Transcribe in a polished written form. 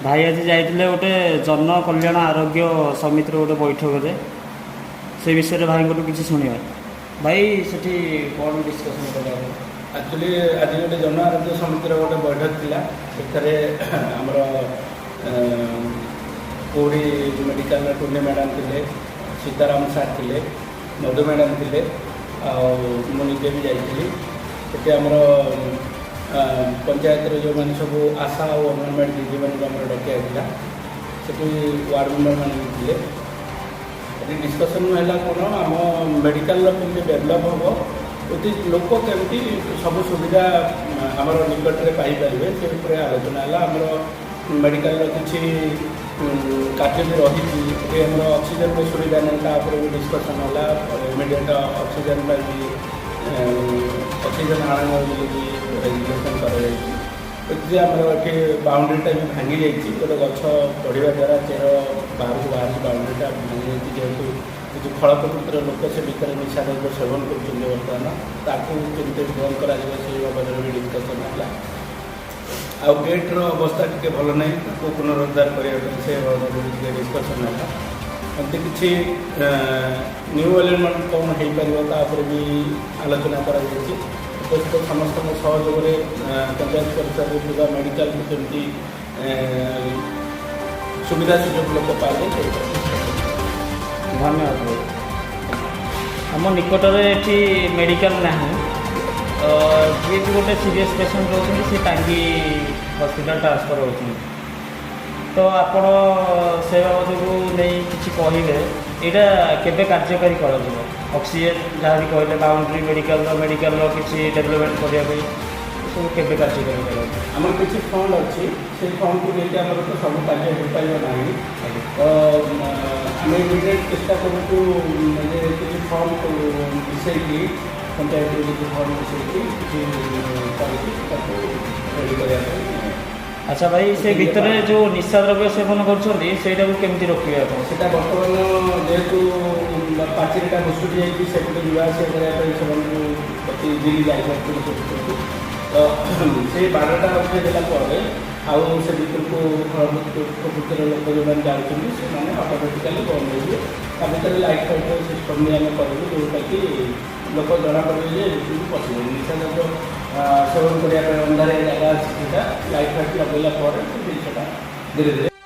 भाई आज जाइए गोटे जन कल्याण आरोग्य समितिर गोटे बैठक से विषय भाई को किसी शुणा भाई से कौन डिस्कसन कर एक्चुअली आज गोटे जन आरोग्य समितिर गोटे बैठक थिला सेठारे हमर कोड़ी मेडिकल टुनी मैडम थे सीताराम सार थे मधु मैडम थे मुझे भी जाइए आमर पंचायत जो मैंने सब आशा और अंगनवाड़ी दीदी मैंने डकाइला से वार्ड मेम्बर मैंने थे डिस्कसन है कौन आम मेडिकल केमती डेभलप हम लोक केमती सब सुविधा आम निकट में पाइपर से आलोचना है आमर मेडिकल किसी कार्य भी रही आम ऑक्सीजन की सुविधा नहीं भी डिस्कसन है इमिडिएट ऑक्सीजन भी ऑक्सीजन आण रेजुलेसन कर बाउंड्रीटा भी भांगी जाइए गोटे गछ पढ़ा द्वारा चेर बाहर को बाहर बाउंड्रीटा भांगी जाइए जेहेतु किसी फल प्रकृतिर लोक से भितर निशा द्रव्य सेवन कर बर्तमान ताकू केमती बंद कर बाबद भी डिस्कसन है आ गेट्र अवस्था टी भल ना पुनरुद्धार करने से डिस्कसन है एमती किसी न्यू एलिमेंट कौन हो पार भी आलोचना कर उपस्थित समस्त सहयोग पंचायत परिसर में मेडिकल केमती सुविधा सुजोग लोक पाए धन्यवाद भाई आम निकट में मेडिकल ना जी भी गोटे सीरीयस पेसेंट रोचे सी टांगी हॉस्पिटल ट्रांसफर होती तो आपण से बाबद को नहीं किसी कहे यहाँ केबे कार्यकारी कर ऑक्सीजन जहाँ भी कहले बाउंड्री मेडिकल किसी डेवलपमेंट करने सब केबे कार्यकारी कर आम किसी फंड अच्छी से फंड को लेकर आम तो सब कार्य हो पार ना तो आम इमिडिएट चेष्टा करूँ किसी फंड मिसेकी पंचायत किसी फंड मिसेकी रेडी करने अच्छा भाई से भीतर जो निशा द्रव्य सेवन करमती रखिए से बर्तमान जेहेतु पाचेरीटा घुषुटी जाइए सेपटे जावास करने प्रति दिल्ली जाइए तो से बारटा उठे देला आउ से भितर को प्रकृतिर लोक जो जाऊँगी से अटोमेटिकाली बंद हो ता भर लाइट फाइट सिस्टम भी आम करूँ जोटा कि लोक जना पड़े पसंद निशा द्रव्य सेवन कर अंधारे जगह लाइट फाइट लगेगा जिनसा धीरे धीरे